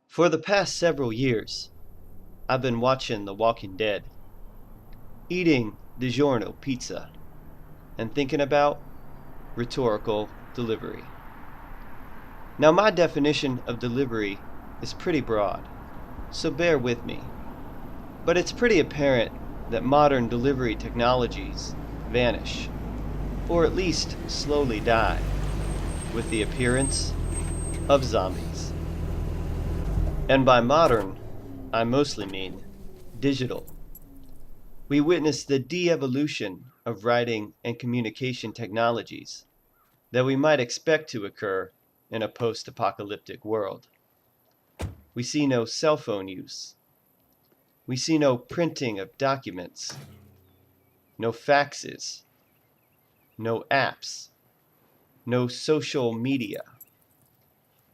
For the past several years, I've been watching The Walking Dead, eating DiGiorno pizza, and thinking about rhetorical delivery. Now, my definition of delivery is pretty broad, so bear with me. But it's pretty apparent that modern delivery technologies vanish, or at least slowly die, with the appearance of zombies. And by modern, I mostly mean digital. We witness the de-evolution of writing and communication technologies that we might expect to occur in a post-apocalyptic world. We see no cell phone use. We see no printing of documents, no faxes, no apps, no social media,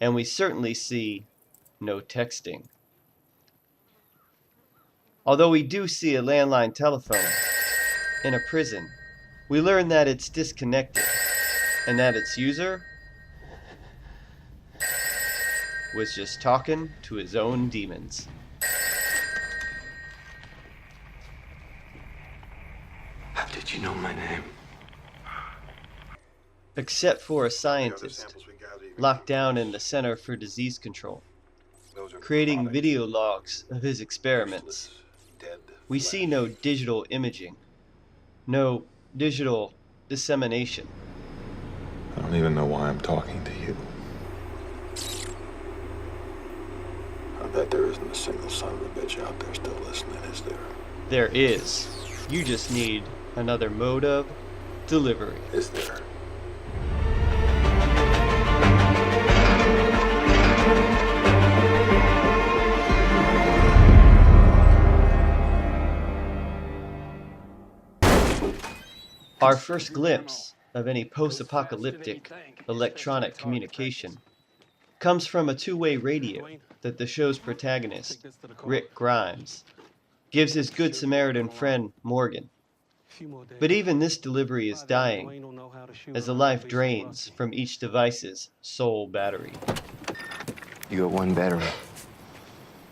and we certainly see no texting. Although we do see a landline telephone in a prison, we learn that it's disconnected and that its user was just talking to his own demons. How did you know my name? Except for a scientist locked down in the Center for Disease Control, creating video logs of his experiments. We see no digital imaging, no digital dissemination. I don't even know why I'm talking to you. I bet there isn't a single son of a bitch out there still listening, is there? There is. You just need another mode of delivery. Is there? Our first glimpse of any post-apocalyptic electronic communication comes from a two-way radio that the show's protagonist, Rick Grimes, gives his Good Samaritan friend Morgan. But even this delivery is dying as the life drains from each device's sole battery. You got one battery.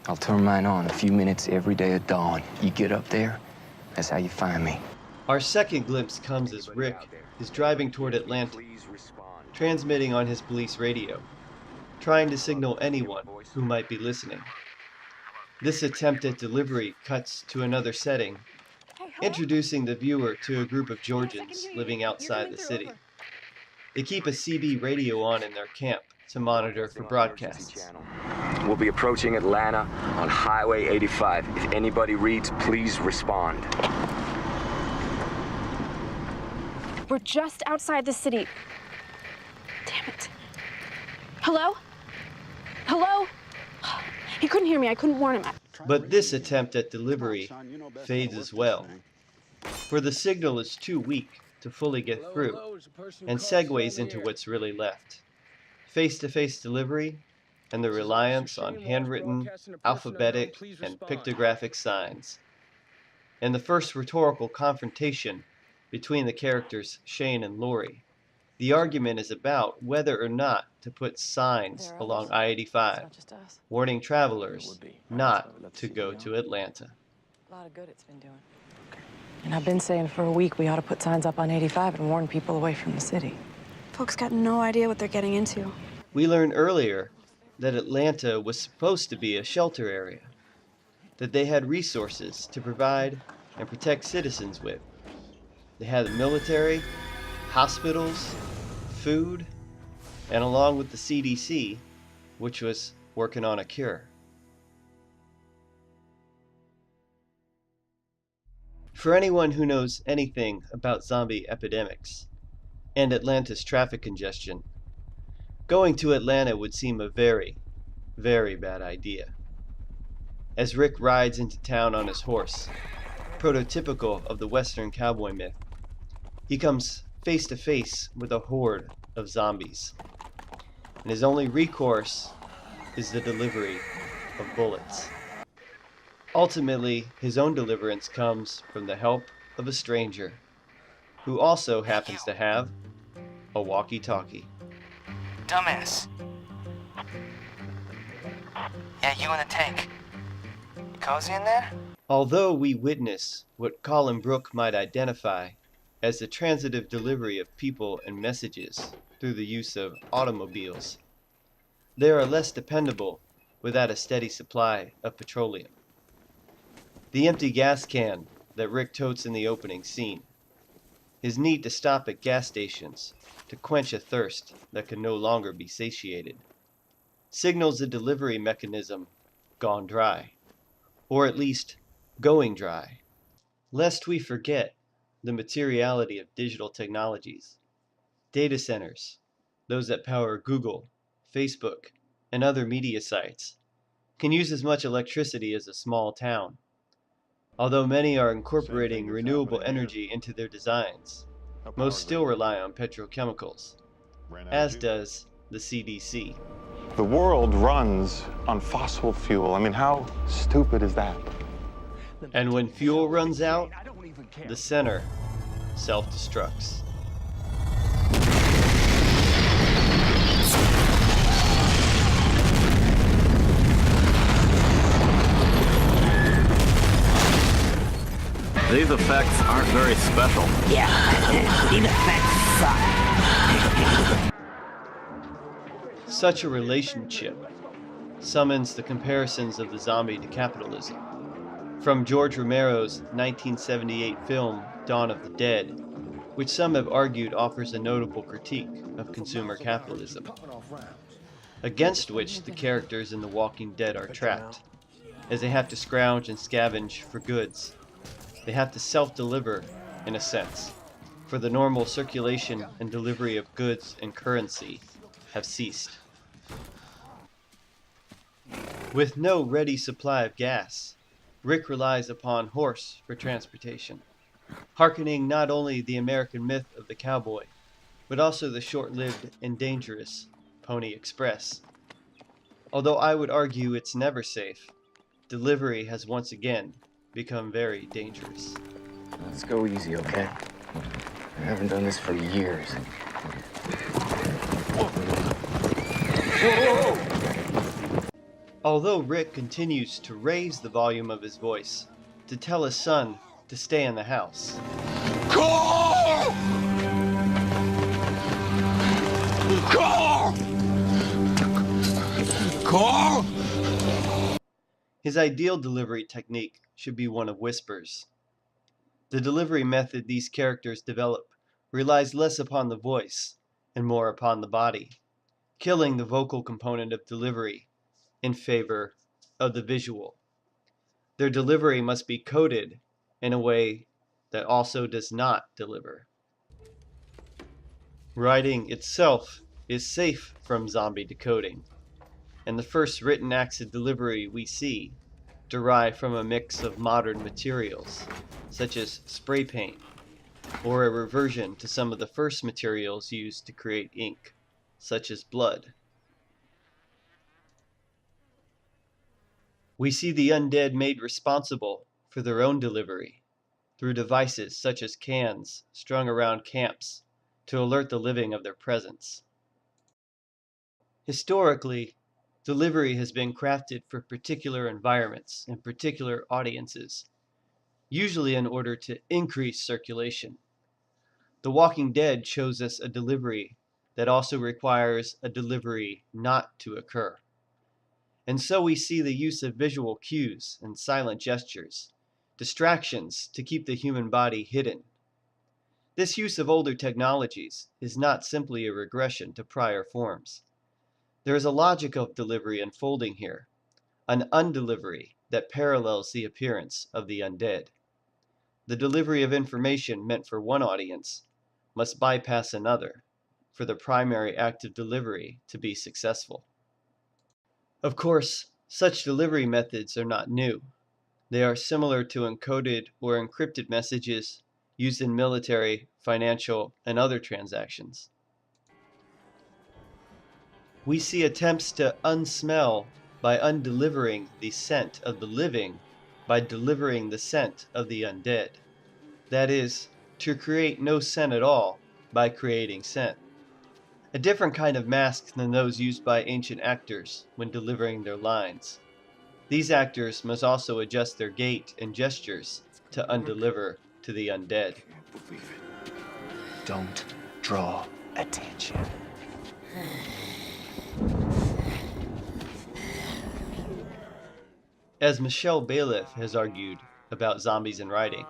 I'll turn mine on a few minutes every day at dawn. You get up there, that's how you find me. Our second glimpse comes as Rick is driving toward Atlanta, transmitting on his police radio, trying to signal anyone who might be listening. This attempt at delivery cuts to another setting, introducing the viewer to a group of Georgians living outside the city. They keep a CB radio on in their camp to monitor for broadcasts. We'll be approaching Atlanta on Highway 85. If anybody reads, please respond. We're just outside the city. Damn it. Hello? Hello? He couldn't hear me. I couldn't warn him. But this attempt at delivery fades as well, for the signal is too weak to fully get through, and segues into what's really left. Face-to-face delivery and the reliance on handwritten, alphabetic, and pictographic signs. In the first rhetorical confrontation between the characters Shane and Lori, the argument is about whether or not to put signs along I-85, warning travelers not to go to Atlanta. A lot of good it's been doing. And I've been saying for a week we ought to put signs up on 85 and warn people away from the city. Folks got no idea what they're getting into. We learned earlier that Atlanta was supposed to be a shelter area, that they had resources to provide and protect citizens with. They had the military, hospitals, food, and along with the CDC, which was working on a cure. For anyone who knows anything about zombie epidemics and Atlanta's traffic congestion, going to Atlanta would seem a very, very bad idea. As Rick rides into town on his horse, prototypical of the Western cowboy myth, he comes face to face with a horde of zombies, and his only recourse is the delivery of bullets. Ultimately, his own deliverance comes from the help of a stranger, who also happens to have a walkie-talkie. Dumbass. Yeah, you in the tank. Cozy in there? Although we witness what Colin Brook might identify as the transitive delivery of people and messages through the use of automobiles, they are less dependable without a steady supply of petroleum. The empty gas can that Rick totes in the opening scene, his need to stop at gas stations to quench a thirst that can no longer be satiated, signals a delivery mechanism gone dry, or at least going dry. Lest we forget the materiality of digital technologies, data centers, those that power Google, Facebook, and other media sites, can use as much electricity as a small town. Although many are incorporating renewable energy into their designs, most still rely on petrochemicals, as does the CDC. The world runs on fossil fuel. I mean, how stupid is that? And when fuel runs out, the center self-destructs. These effects aren't very special. Yeah, these effects suck. Such a relationship summons the comparisons of the zombie to capitalism. From George Romero's 1978 film Dawn of the Dead, which some have argued offers a notable critique of consumer capitalism, against which the characters in The Walking Dead are trapped, as they have to scrounge and scavenge for goods. They have to self-deliver, in a sense, for the normal circulation and delivery of goods and currency have ceased. With no ready supply of gas, Rick relies upon horse for transportation, hearkening not only the American myth of the cowboy, but also the short-lived and dangerous Pony Express. Although I would argue it's never safe, delivery has once again become very dangerous. Let's go easy, okay? I haven't done this for years. Although Rick continues to raise the volume of his voice to tell his son to stay in the house, Carl! Carl! Carl! his ideal delivery technique should be one of whispers. The delivery method these characters develop relies less upon the voice and more upon the body, killing the vocal component of delivery in favor of the visual. Their delivery must be coded in a way that also does not deliver. Writing itself is safe from zombie decoding, and the first written acts of delivery we see derive from a mix of modern materials, such as spray paint, or a reversion to some of the first materials used to create ink, such as blood. We see the undead made responsible for their own delivery through devices such as cans strung around camps to alert the living of their presence. Historically, delivery has been crafted for particular environments and particular audiences, usually in order to increase circulation. The Walking Dead shows us a delivery that also requires a delivery not to occur. And so we see the use of visual cues and silent gestures, distractions to keep the human body hidden. This use of older technologies is not simply a regression to prior forms. There is a logic of delivery unfolding here, an undelivery that parallels the appearance of the undead. The delivery of information meant for one audience must bypass another for the primary act of delivery to be successful. Of course, such delivery methods are not new. They are similar to encoded or encrypted messages used in military, financial, and other transactions. We see attempts to unsmell by undelivering the scent of the living by delivering the scent of the undead. That is, to create no scent at all by creating scent. A different kind of mask than those used by ancient actors when delivering their lines. These actors must also adjust their gait and gestures to undeliver to the undead. Don't draw attention. As Michelle Bailiff has argued about zombies in writing,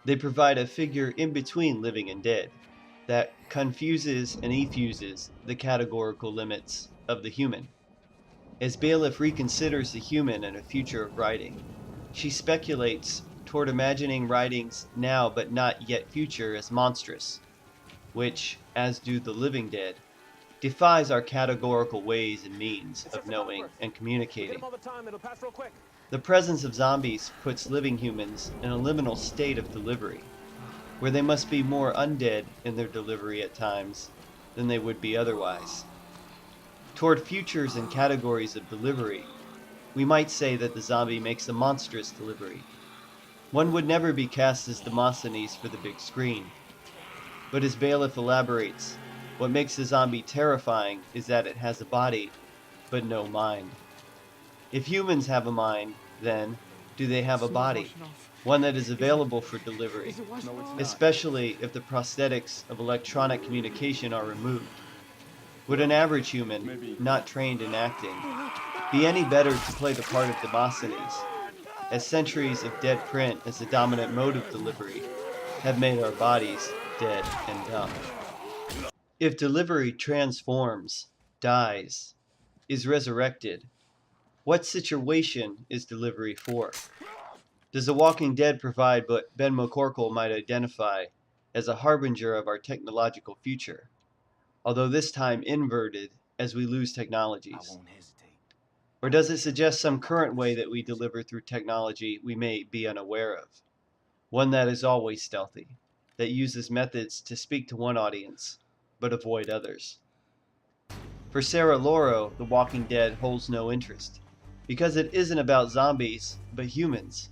they provide a figure in between living and dead that confuses and effuses the categorical limits of the human. As Bailiff reconsiders the human in a future of writing, she speculates toward imagining writings now but not yet future as monstrous, which, as do the living dead, defies our categorical ways and means of knowing and communicating. The presence of zombies puts living humans in a liminal state of delivery, where they must be more undead in their delivery at times than they would be otherwise. Toward futures and categories of delivery, we might say that the zombie makes a monstrous delivery. One would never be cast as Demosthenes for the big screen. But as Bailiff elaborates, what makes a zombie terrifying is that it has a body, but no mind. If humans have a mind, then, do they have a body? One that is available for delivery, especially if the prosthetics of electronic communication are removed. Would an average human, not trained in acting, be any better to play the part of Demosthenes, as centuries of dead print as the dominant mode of delivery have made our bodies dead and dumb? If delivery transforms, dies, is resurrected, what situation is delivery for? Does The Walking Dead provide what Ben McCorkle might identify as a harbinger of our technological future, although this time inverted as we lose technologies? Or does it suggest some current way that we deliver through technology we may be unaware of? One that is always stealthy, that uses methods to speak to one audience, but avoid others. For Sarah Lauro, The Walking Dead holds no interest, because it isn't about zombies, but humans.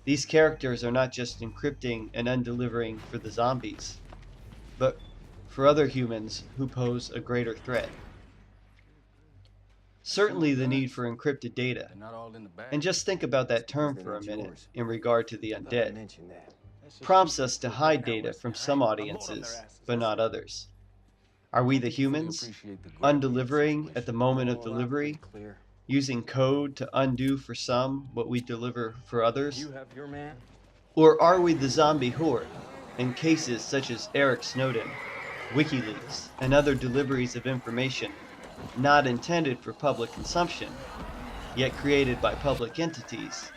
These characters are not just encrypting and undelivering for the zombies, but for other humans who pose a greater threat. Certainly the need for encrypted data, and just think about that term for a minute in regard to the undead, prompts us to hide data from some audiences, but not others. Are we the humans, undelivering at the moment of delivery, using code to undo for some what we deliver for others? Or are we the zombie horde, in cases such as Eric Snowden, WikiLeaks, and other deliveries of information not intended for public consumption, yet created by public entities,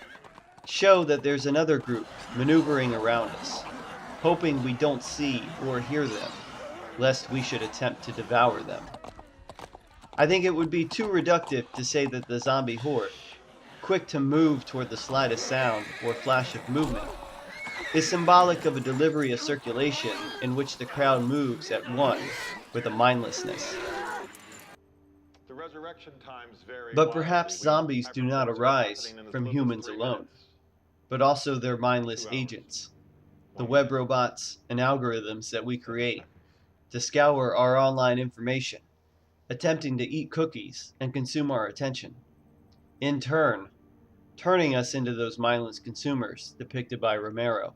show that there's another group maneuvering around us, hoping we don't see or hear them, lest we should attempt to devour them? I think it would be too reductive to say that the zombie horde, quick to move toward the slightest sound or flash of movement, is symbolic of a delivery of circulation in which the crowd moves at one with a mindlessness. But perhaps zombies do not arise from humans alone, but also their mindless agents, the web robots and algorithms that we create to scour our online information, attempting to eat cookies and consume our attention, in turn, turning us into those mindless consumers depicted by Romero.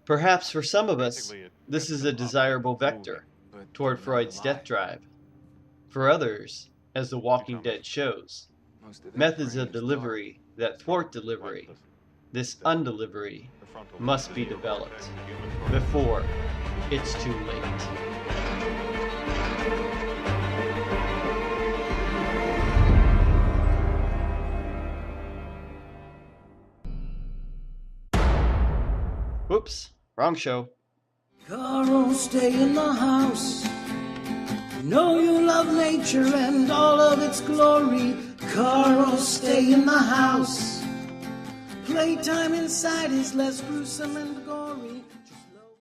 Perhaps for some of us, this is a desirable vector toward Freud's death drive. For others, as The Walking Dead shows, methods of delivery that thwart delivery, this undelivery, must be developed before it's too late. Whoops, wrong show. Carl, stay in the house. Know you love nature and all of its glory. Carl, stay in the house. Playtime inside is less gruesome and gory.